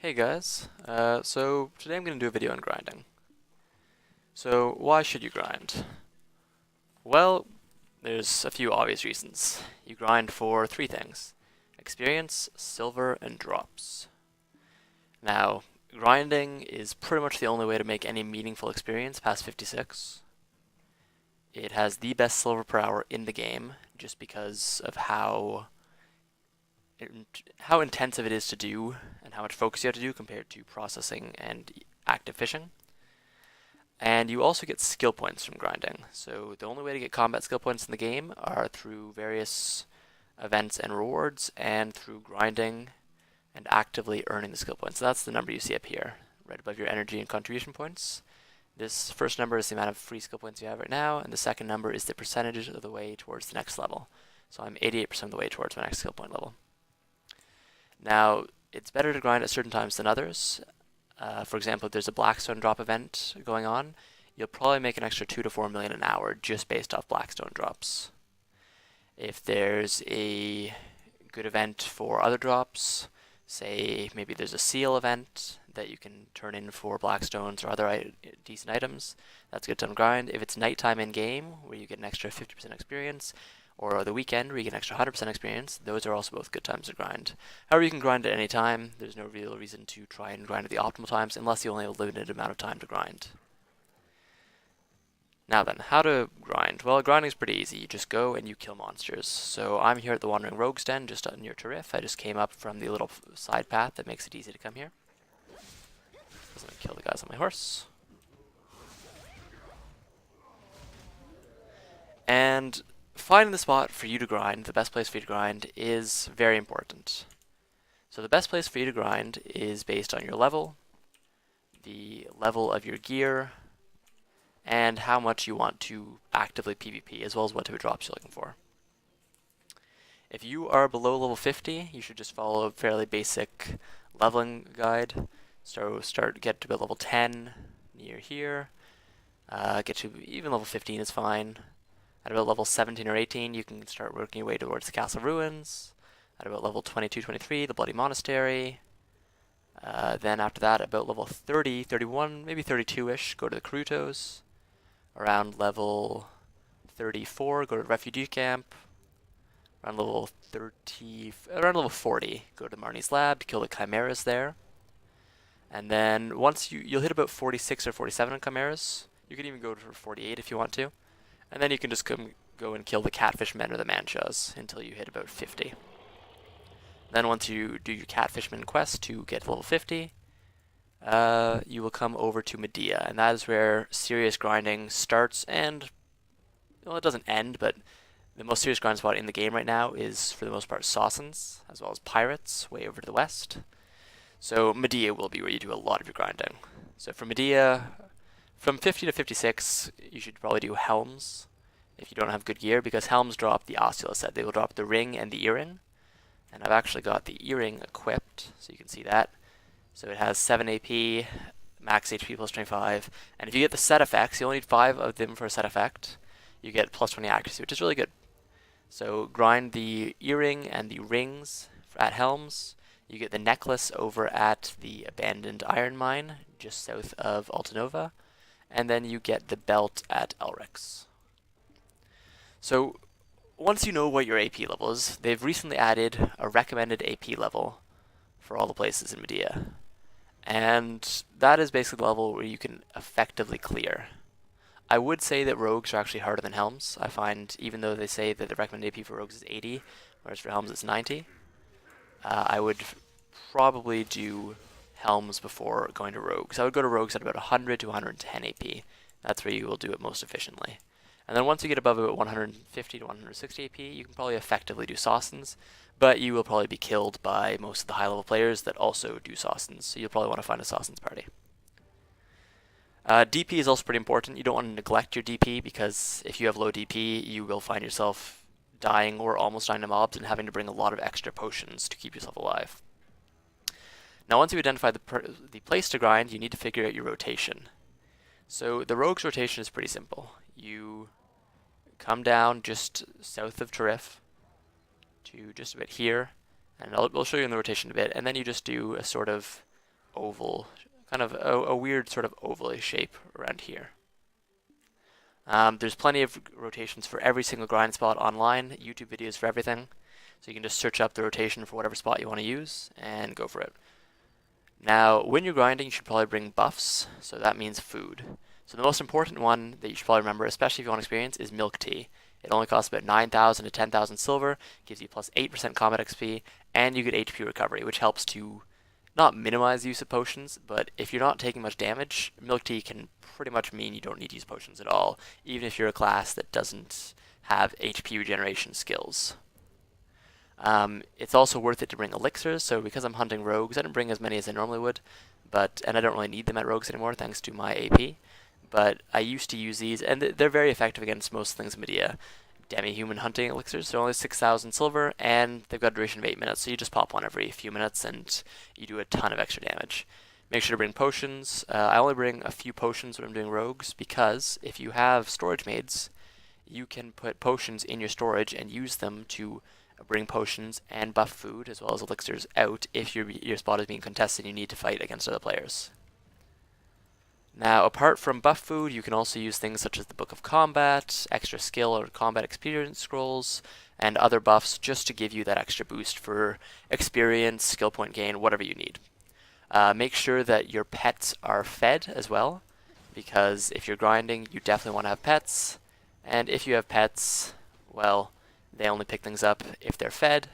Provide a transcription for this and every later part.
Hey guys, so today I'm going to do a video on grinding. So why should you grind? Well, there's a few obvious reasons. You grind for three things: experience, silver, and drops. Now, grinding is pretty much the only way to make any meaningful experience past 56. It has the best silver per hour in the game, just because of how intensive it is to do and how much focus you have to do compared to processing and active fishing. And you also get skill points from grinding. So the only way to get combat skill points in the game are through various events and rewards and through grinding and actively earning the skill points. So that's the number you see up here, right above your energy and contribution points. This first number is the amount of free skill points you have right now, and the second number is the percentage of the way towards the next level. So I'm 88% of the way towards my next skill point level. Now, it's better to grind at certain times than others. For example, if there's a Blackstone drop event going on, you'll probably make an extra 2 to 4 million an hour just based off Blackstone drops. If there's a good event for other drops, say maybe there's a seal event that you can turn in for Blackstones or other decent items, that's a good time to grind. If it's nighttime in game, where you get an extra 50% experience, or the weekend where you get an extra 100% experience, those are also both good times to grind. However, you can grind at any time. There's no real reason to try and grind at the optimal times unless you only have a limited amount of time to grind. Now then, how to grind? Well, grinding is pretty easy. You just go and you kill monsters. So I'm here at the Wandering Rogue's Den, just near Tarif. I just came up from the little side path that makes it easy to come here. Just gonna kill the guys on my horse. And finding the spot for you to grind, the best place for you to grind, is very important. So the best place for you to grind is based on your level, the level of your gear, and how much you want to actively PvP, as well as what type of drops you're looking for. If you are below level 50, you should just follow a fairly basic leveling guide. So get to about level 10 near here. Get to even level 15 is fine. At about level 17 or 18, you can start working your way towards the Castle Ruins. At about level 22, 23, the Bloody Monastery. Then after that, about level 30, 31, maybe 32-ish, go to the Karutos. Around level 34, go to the Refugee Camp. Around level 40, go to Marnie's Lab to kill the Chimeras there. And then once you'll hit about 46 or 47 on Chimeras. You can even go for 48 if you want to. And then you can just go and kill the Catfish Men or the Manchas until you hit about 50. Then once you do your Catfishman quest to get to level 50, you will come over to Medea, and that is where serious grinding starts and, well, it doesn't end, but the most serious grind spot in the game right now is, for the most part, Sausans, as well as Pirates, way over to the west. So Medea will be where you do a lot of your grinding. So for Medea, from 50 to 56, you should probably do Helms if you don't have good gear, because Helms drop the Oscula set. They will drop the ring and the earring. And I've actually got the earring equipped, so you can see that. So it has 7 AP, max HP plus 25. And if you get the set effects, you only need 5 of them for a set effect. You get plus 20 accuracy, which is really good. So grind the earring and the rings at Helms. You get the necklace over at the abandoned iron mine, just south of Altanova. And then you get the belt at Elrix. So once you know what your AP level is, they've recently added a recommended AP level for all the places in Medea. And that is basically the level where you can effectively clear. I would say that rogues are actually harder than Helms. I find, even though they say that the recommended AP for rogues is 80, whereas for Helms it's 90, I would probably do Helms before going to rogues. I would go to rogues at about 100 to 110 AP. That's where you will do it most efficiently. And then once you get above about 150 to 160 AP, you can probably effectively do Sausans, but you will probably be killed by most of the high-level players that also do Sausans, so you'll probably want to find a Sausans party. DP is also pretty important. You don't want to neglect your DP, because if you have low DP, you will find yourself dying or almost dying to mobs and having to bring a lot of extra potions to keep yourself alive. Now once you identify the place to grind, you need to figure out your rotation. So the rogue's rotation is pretty simple. You come down just south of Tarif to just about here, and we'll show you in the rotation a bit, and then you just do a sort of oval, kind of a weird sort of oval shape around here. There's plenty of rotations for every single grind spot online, YouTube videos for everything. So you can just search up the rotation for whatever spot you want to use and go for it. Now, when you're grinding, you should probably bring buffs, so that means food. So the most important one that you should probably remember, especially if you want experience, is milk tea. It only costs about 9,000 to 10,000 silver, gives you plus 8% combat XP, and you get HP recovery, which helps to not minimize the use of potions, but if you're not taking much damage, milk tea can pretty much mean you don't need to use potions at all, even if you're a class that doesn't have HP regeneration skills. It's also worth it to bring elixirs, so because I'm hunting rogues, I didn't bring as many as I normally would, and I don't really need them at rogues anymore thanks to my AP, but I used to use these, and they're very effective against most things in Medea. Demi-human hunting elixirs, they're only 6,000 silver, and they've got a duration of 8 minutes, so you just pop one every few minutes, and you do a ton of extra damage. Make sure to bring potions. I only bring a few potions when I'm doing rogues, because if you have storage maids, you can put potions in your storage and use them to bring potions and buff food as well as elixirs out if your spot is being contested and you need to fight against other players. Now, apart from buff food, you can also use things such as the Book of Combat, extra skill or combat experience scrolls, and other buffs just to give you that extra boost for experience, skill point gain, whatever you need. Make sure that your pets are fed as well, because if you're grinding, you definitely want to have pets, and if you have pets, well, they only pick things up if they're fed,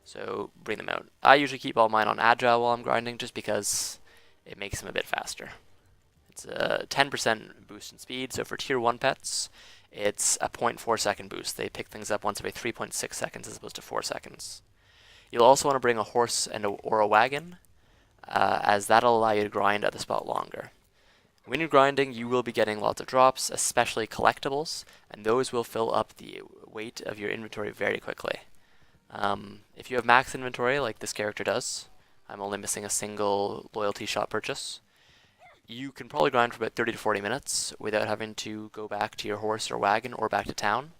so bring them out. I usually keep all mine on Agile while I'm grinding just because it makes them a bit faster. It's a 10% boost in speed, so for tier 1 pets, it's a 0.4 second boost. They pick things up once every 3.6 seconds as opposed to 4 seconds. You'll also want to bring a horse or a wagon, as that'll allow you to grind at the spot longer. When you're grinding, you will be getting lots of drops, especially collectibles, and those will fill up the weight of your inventory very quickly. If you have max inventory, like this character does, I'm only missing a single loyalty shop purchase, you can probably grind for about 30 to 40 minutes without having to go back to your horse or wagon or back to town.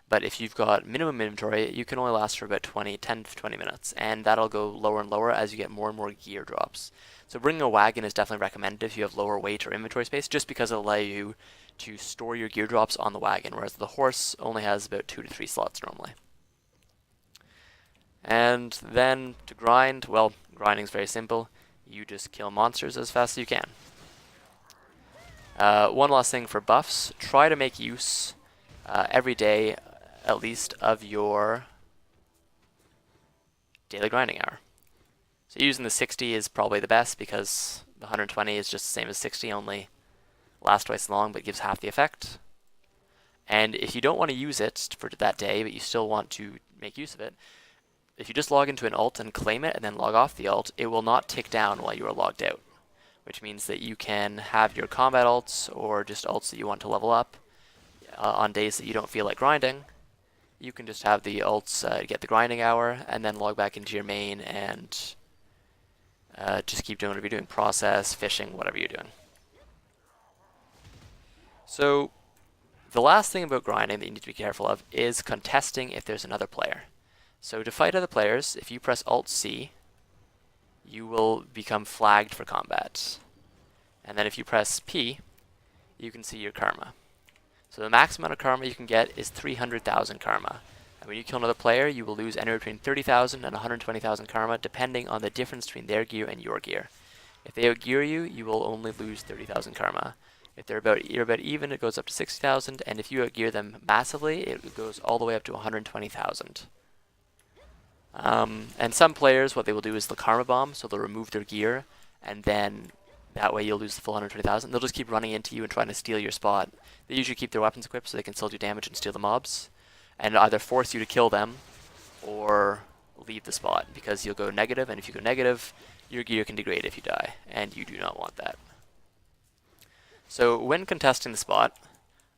But if you've got minimum inventory, you can only last for about 10 to 20 minutes, and that'll go lower and lower as you get more and more gear drops. So bringing a wagon is definitely recommended if you have lower weight or inventory space, just because it'll allow you to store your gear drops on the wagon, whereas the horse only has about 2 to 3 slots normally. And then to grind, well, grinding is very simple. You just kill monsters as fast as you can. One last thing for buffs, try to make use every day at least of your daily grinding hour. So using the 60 is probably the best because the 120 is just the same as 60, only lasts twice as long but gives half the effect. And if you don't want to use it for that day but you still want to make use of it, if you just log into an alt and claim it and then log off the alt, it will not tick down while you are logged out, which means that you can have your combat alts or just alts that you want to level up on days that you don't feel like grinding. You can just have the alts get the grinding hour and then log back into your main and just keep doing whatever you're doing, process, fishing, whatever you're doing. So the last thing about grinding that you need to be careful of is contesting if there's another player. So to fight other players, if you press Alt-C, you will become flagged for combat. And then if you press P, you can see your karma. So the max amount of karma you can get is 300,000 karma. And when you kill another player, you will lose anywhere between 30,000 and 120,000 karma, depending on the difference between their gear and your gear. If they outgear you, you will only lose 30,000 karma. If you're about even, it goes up to 60,000, and if you outgear them massively, it goes all the way up to 120,000. And some players, what they will do is the karma bomb, so they'll remove their gear, and then that way you'll lose the full 120,000. They'll just keep running into you and trying to steal your spot. They usually keep their weapons equipped so they can still do damage and steal the mobs, and either force you to kill them or leave the spot, because you'll go negative, and if you go negative, your gear can degrade if you die, and you do not want that. So when contesting the spot,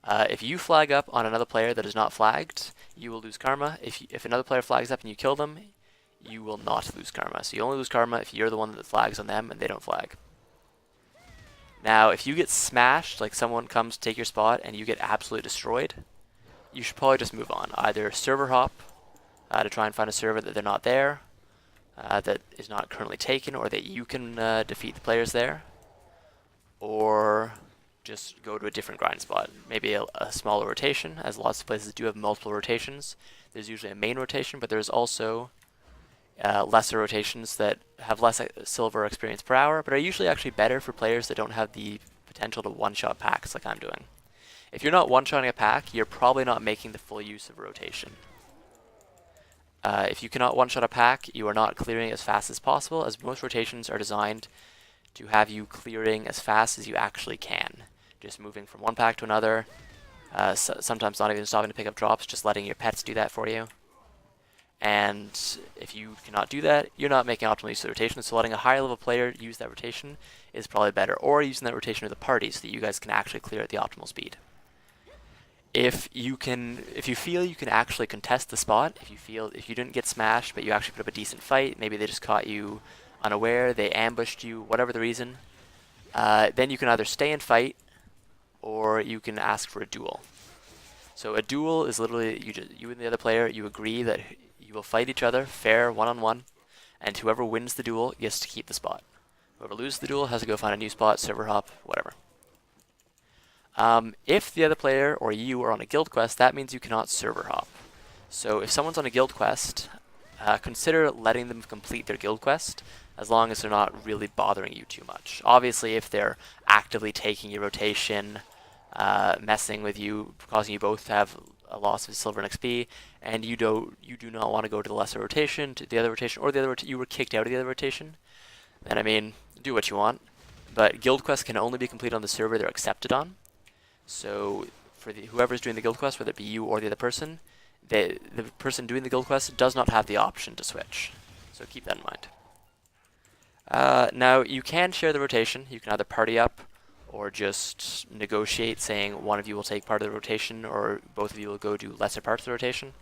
if you flag up on another player that is not flagged, you will lose karma. If another player flags up and you kill them, you will not lose karma. So you only lose karma if you're the one that flags on them and they don't flag. Now, if you get smashed, like someone comes to take your spot and you get absolutely destroyed, you should probably just move on. Either server hop to try and find a server that they're not there, that is not currently taken, or that you can defeat the players there, or just go to a different grind spot. Maybe a smaller rotation, as lots of places do have multiple rotations. There's usually a main rotation, but there's also lesser rotations that have less silver experience per hour, but are usually actually better for players that don't have the potential to one-shot packs like I'm doing. If you're not one-shotting a pack, you're probably not making the full use of rotation. If you cannot one-shot a pack, you are not clearing as fast as possible, as most rotations are designed to have you clearing as fast as you actually can. Just moving from one pack to another, sometimes not even stopping to pick up drops, just letting your pets do that for you. And if you cannot do that, you're not making optimal use of the rotation, so letting a higher level player use that rotation is probably better, or using that rotation with the party so that you guys can actually clear at the optimal speed. If you feel you can actually contest the spot, if you didn't get smashed but you actually put up a decent fight, maybe they just caught you unaware, they ambushed you, whatever the reason, then you can either stay and fight, or you can ask for a duel. So a duel is literally you and the other player, you agree that you will fight each other, fair, one-on-one, and whoever wins the duel gets to keep the spot. Whoever loses the duel has to go find a new spot, server hop, whatever. If the other player or you are on a guild quest, that means you cannot server hop. So if someone's on a guild quest, consider letting them complete their guild quest, as long as they're not really bothering you too much. Obviously, if they're actively taking your rotation, messing with you, causing you both to have a loss of silver and XP, and you do not want to go to the lesser rotation, to the other rotation, or the other you were kicked out of the other rotation, then I mean, do what you want. But guild quests can only be completed on the server they're accepted on. So for whoever's doing the guild quest, whether it be you or the other person, the person doing the guild quest does not have the option to switch. So keep that in mind. Now, you can share the rotation. You can either party up or just negotiate, saying one of you will take part of the rotation or both of you will go do lesser parts of the rotation.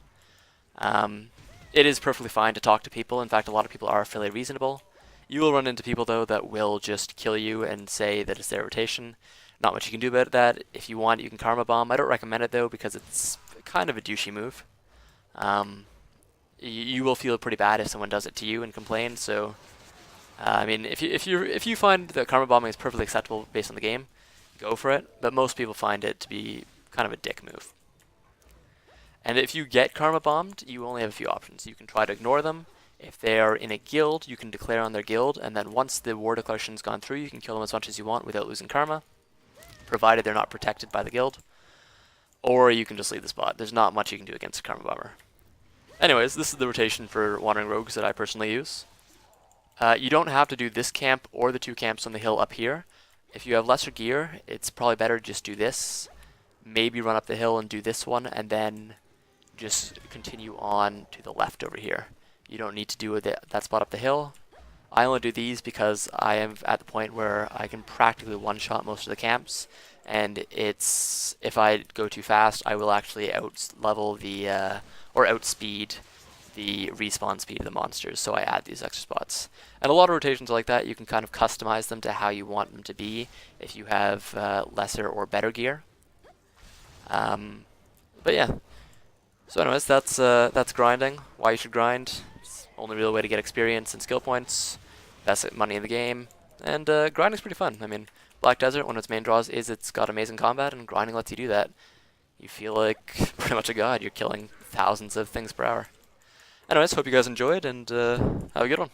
It is perfectly fine to talk to people. In fact, a lot of people are fairly reasonable. You will run into people, though, that will just kill you and say that it's their rotation. Not much you can do about that. If you want, you can Karma Bomb. I don't recommend it, though, because it's kind of a douchey move. You will feel pretty bad if someone does it to you and complain, so... I mean, if you find that Karma Bombing is perfectly acceptable based on the game, go for it, but most people find it to be kind of a dick move. And if you get Karma Bombed, you only have a few options. You can try to ignore them. If they are in a guild, you can declare on their guild, and then once the war declaration's gone through, you can kill them as much as you want without losing karma, provided they're not protected by the guild. Or you can just leave the spot. There's not much you can do against a Karma Bomber. Anyways, this is the rotation for Wandering Rogues that I personally use. You don't have to do this camp or the two camps on the hill up here. If you have lesser gear, it's probably better to just do this. Maybe run up the hill and do this one, and then just continue on to the left over here. You don't need to do that spot up the hill. I only do these because I am at the point where I can practically one-shot most of the camps, and if I go too fast, I will actually out-level or outspeed the respawn speed of the monsters, so I add these extra spots. And a lot of rotations like that, you can kind of customize them to how you want them to be if you have lesser or better gear. But yeah. So anyways, that's grinding. Why you should grind. It's the only real way to get experience and skill points. Best money in the game. And grinding's pretty fun. I mean, Black Desert, one of its main draws is it's got amazing combat, and grinding lets you do that. You feel like pretty much a god. You're killing thousands of things per hour. Anyways, hope you guys enjoyed, and have a good one.